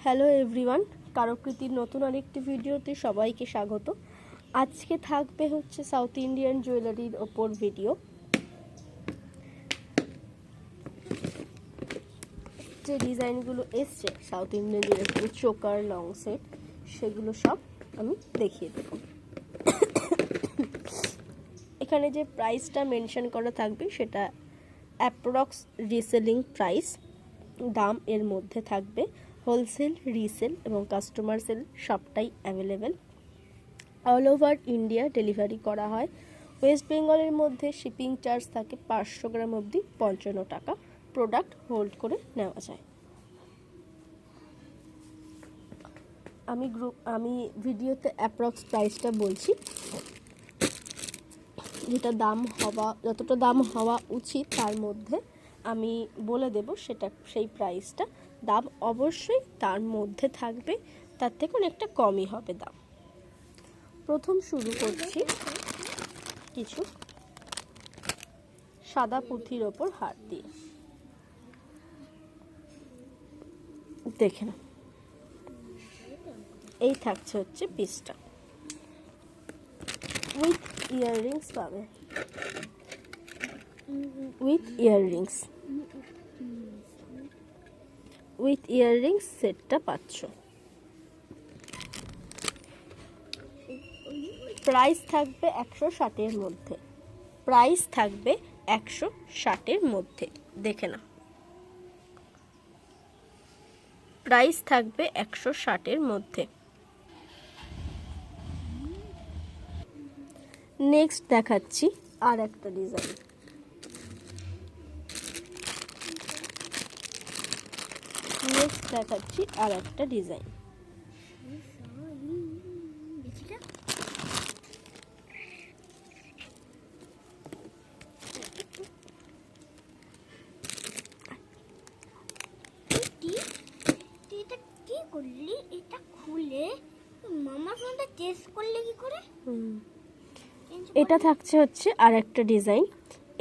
Hello everyone, কারকৃতির নতুন আরেকটি ভিডিওতে সবাইকে স্বাগত। আজকে থাকবে হচ্ছে সাউথ ইন্ডিয়ান জুয়েলারির ওপর ভিডিও। যে ডিজাইনগুলো এসছে south Indian jewellery choker long set, সেগুলো সব আমি দেখিয়ে দেব। এখানে যে প্রাইসটা মেনশন করা থাকবে সেটা অ্যাপ্রক্স রিসেলিং প্রাইস, দাম এর মধ্যে থাকবে। হোলসেল, রিসেল এবং কাস্টমার সেল সবটাই available. All over India delivery করা হয়। ওয়েস্ট বেঙ্গলের মধ্যে শিপিং চার্জ থাকে 500 গ্রাম অবধি 55 টাকা। প্রোডাক্ট হোল্ড করে নেওয়া যায়। আমি ভিডিওতে অ্যাপ্রক্স প্রাইসটা বলছি, যেটা যতটা দাম হওয়া উচিত তার মধ্যে আমি বলে দেব, সেই প্রাইসটা। দাম অবশ্যই তার মধ্যে থাকবে, তার থেকে অনেকটা কমই হবে দাম। প্রথম শুরু করছি কিছু সাদা পুঁথির ওপর হার দিয়ে। দেখে না, এই থাকছে হচ্ছে পিসটা। উইথ ইয়াররিংস পাবে, উইথ ইয়াররিংস সেটটা পাচ্ছ। প্রাইস থাকবে 160-এর মধ্যে। দেখে না, প্রাইস থাকবে 160-এর মধ্যে। নেক্সট দেখাচ্ছি আর একটা ডিজাইন। এটা খুলে মামার ফোনটা চেঞ্জ করলে কি করে? এটা থাকছে হচ্ছে আর একটা ডিজাইন।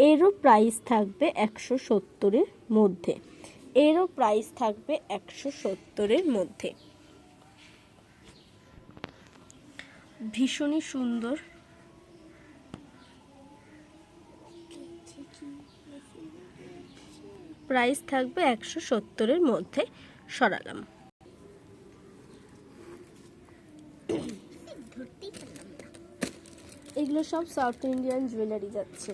এরও প্রাইস থাকবে 170-এর মধ্যে। ভীষণই সুন্দর। প্রাইস থাকবে 170-এর মধ্যে। সরালাম। এগুলো সব সাউথ ইন্ডিয়ান জুয়েলারি যাচ্ছে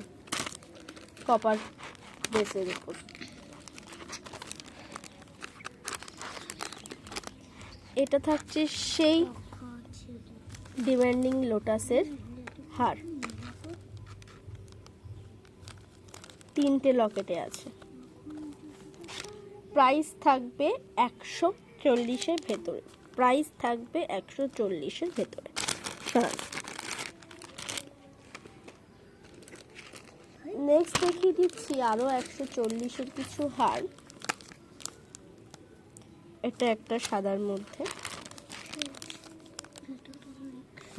কপার বেসের উপর। এটা থাকছে সেই ডিমান্ডিং লোটাসের হার, 3টে লকেটে আছে। প্রাইস থাকবে 140-এর ভেতরে। নেক্সট দেখিয়ে দিচ্ছি আরো 140-এর কিছু হার। এটা একটা সাদার মধ্যে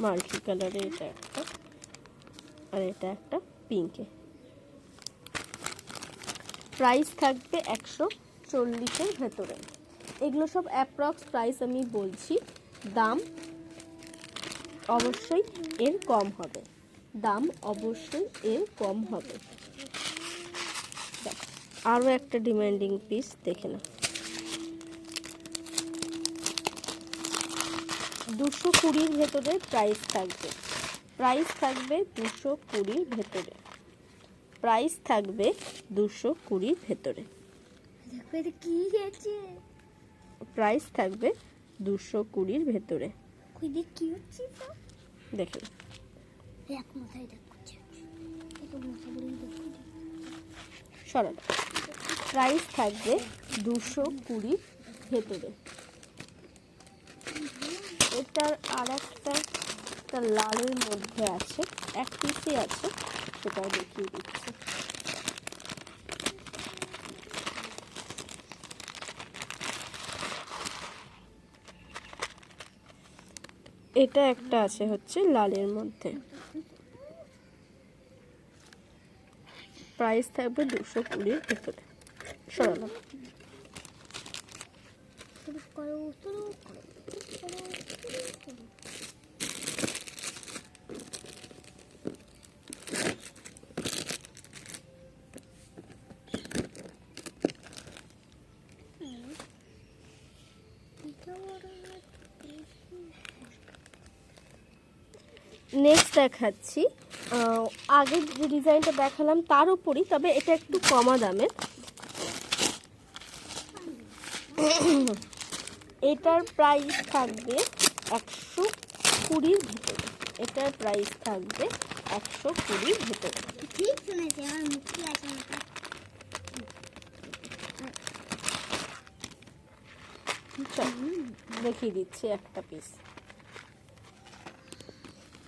মাল্টি কালারে, এটা একটা, আর এটা একটা পিঙ্কে। প্রাইস থাকবে 140-এর ভেতরে। এগুলো সব অ্যাপ্রক্স প্রাইস আমি বলছি, দাম অবশ্যই এর কম হবে। আরও একটা ডিমান্ডিং পিস দেখে না, 220-র ভেতরে প্রাইস থাকবে। 220-র ভেতরে। প্রাইস থাকবে 220-র ভেতরে। দেখে সরানো। প্রাইস থাকবে 220-র ভেতরে। এটার আর একটা লালের মধ্যে আছে, এক পিসই আছে, সেটাও দেখিয়ে দিচ্ছি। এটা একটা আছে হচ্ছে লালের মধ্যে। প্রাইস থাকবে 220-র ভেতরে। সরালাম। শুরু করো শুরু করো শুরু করো শুরু করো। নেক্সট দেখাচ্ছি আগের যে ডিজাইনটা দেখালাম তার উপরই, তবে এটা একটু কমা দামের। এটার প্রাইস থাকবে 120-র ভিতরে। এটার প্রাইস থাকবে 120-র ভিতরে। ঠিক শুনেছি, আমার মুক্তি আছে না। দেখিয়ে দিচ্ছি একটা পিস।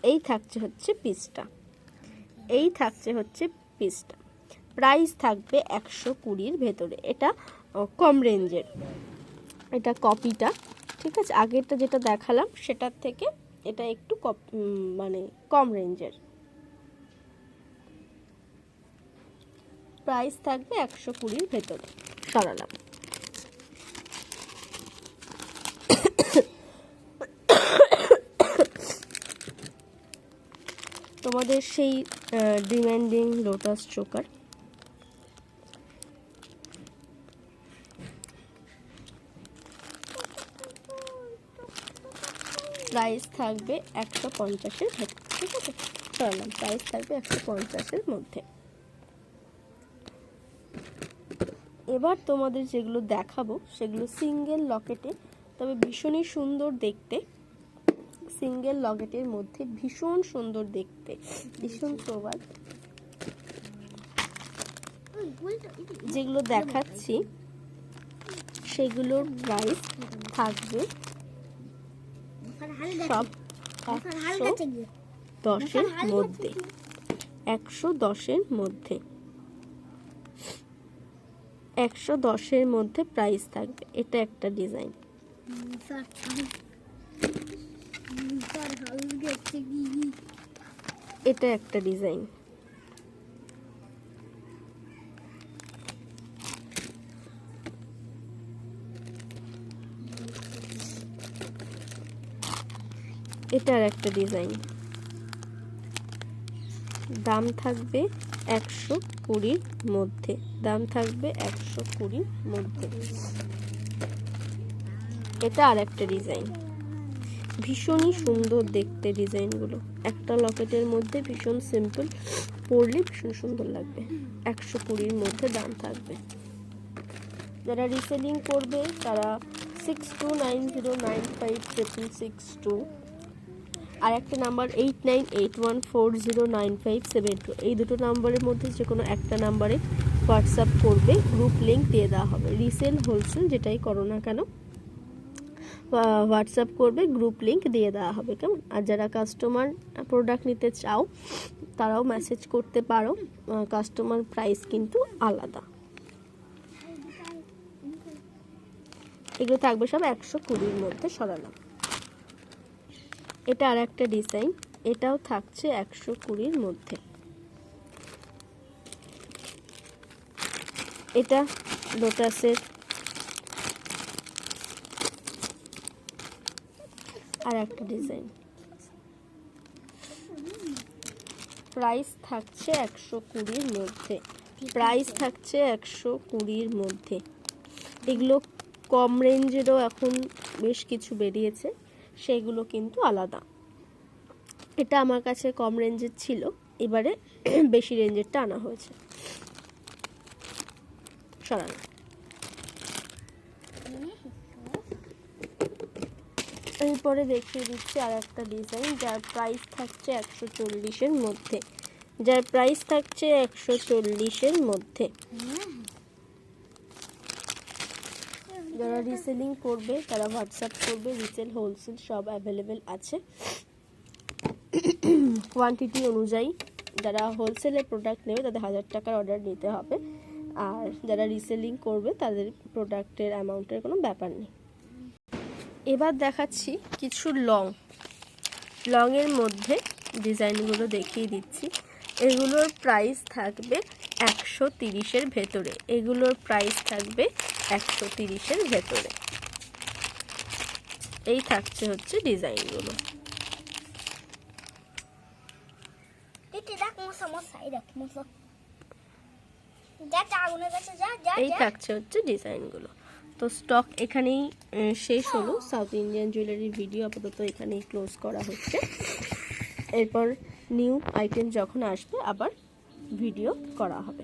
এই থাকছে হচ্ছে পিসটা, এই থাকছে হচ্ছে পিসটা। প্রাইস থাকবে 120-র ভেতরে। এটা কম রেঞ্জের, এটা কপিটা, ঠিক আছে। আগেরটা যেটা দেখালাম সেটার থেকে এটা একটু মানে কম রেঞ্জের। প্রাইস থাকবে 120-র ভেতরে। সরালাম। তোমাদের সেই ডিমান্ডিং লোটাস চোকার, প্রাইস থাকবে 150-এর ভেতর, ঠিক আছে। সরালাম। প্রাইস থাকবে 150-এর মধ্যে। এবার তোমাদের যেগুলো দেখাবো সেগুলো সিঙ্গেল লকেটে, তবে ভীষণই সুন্দর দেখতে। সিঙ্গেল লকেটের মধ্যে ভীষণ সুন্দর দেখতে, ভীষণ প্রবাদ। যেগুলো দেখাচ্ছি সেগুলোর প্রাইস থাকবে সব 110-এর মধ্যে। 110-এর মধ্যে, 110-এর মধ্যে প্রাইস থাকবে। এটা একটা ডিজাইন। এটা একটা ডিজাইন। এটার একটা ডিজাইন। দাম থাকবে 120-র মধ্যে। দাম থাকবে 120-র মধ্যে। এটা আর একটা ডিজাইন। ভীষণই সুন্দর দেখতে ডিজাইনগুলো। একটা লকেটের মধ্যে ভীষণ সিম্পল, পরলে ভীষণ সুন্দর লাগবে। 120-র মধ্যে দাম থাকবে। যারা রিসেলিং করবে তারা 6290956662 আর একটা নাম্বার 8981409572, এই দুটো নাম্বারের মধ্যে যে কোনো একটা নাম্বারে হোয়াটসঅ্যাপ করবে। গ্রুপ লিংক দিয়ে দেওয়া হবে। রিসেল হোলসেল যেটাই করো না কেন হোয়াটসঅ্যাপ করবে, গ্রুপ লিংক দিয়ে দেওয়া হবে, কেমন। আর যারা কাস্টমার প্রোডাক্ট নিতে চাও তারাও মেসেজ করতে পারো। কাস্টমার প্রাইস কিন্তু আলাদা। এগুলো থাকবে সব 120-র মধ্যে। সরালাম। এটা আর একটা ডিজাইন। এটাও থাকছে 120-র মধ্যে। এটা লোটাসের আর একটা ডিজাইন। প্রাইস থাকছে 120-র মধ্যে। প্রাইস থাকছে 120-র মধ্যে। এগুলো কম রেঞ্জেরও এখন বেশ কিছু বেরিয়েছে, সেগুলো কিন্তু আলাদা। এটা আমার কাছে কম রেঞ্জের ছিল, এবারে বেশি রেঞ্জেরটা আনা হয়েছে। সরানো। এরপরে দেখিয়ে দিচ্ছি আর একটা ডিজাইন, যার প্রাইস থাকছে 140-এর মধ্যে। যার প্রাইস থাকছে 140-এর মধ্যে। যারা রিসেলিং করবে তারা হোয়াটসঅ্যাপ করবে। রিসেল হোলসেল সব অ্যাভেলেবেল আছে কোয়ান্টিটি অনুযায়ী। যারা হোলসেলের প্রোডাক্ট নেবে তাদের 1000 টাকার অর্ডার নিতে হবে, আর যারা রিসেলিং করবে তাদের প্রোডাক্টের অ্যামাউন্টের কোনো ব্যাপার নেই। এবার দেখাচ্ছি কিছু লংয়ের মধ্যে ডিজাইনগুলো দেখিয়ে দিচ্ছি। এগুলোর প্রাইস থাকবে 130-এর ভেতরে। এগুলোর প্রাইস থাকবে 130-এর ভেতরে। এই থাকছে হচ্ছে ডিজাইনগুলো। দেখ মশা মশা, এই দেখ মশা, যা যা আগুনের কাছে যা যা এই থাকছে হচ্ছে ডিজাইনগুলো। তো স্টক এখানেই শেষ হলো। সাউথ ইন্ডিয়ান জুয়েলারির ভিডিও আপাতত এখানেই ক্লোজ করা হচ্ছে। এরপর নিউ আইটেম যখন আসবে আবার ভিডিও করা হবে।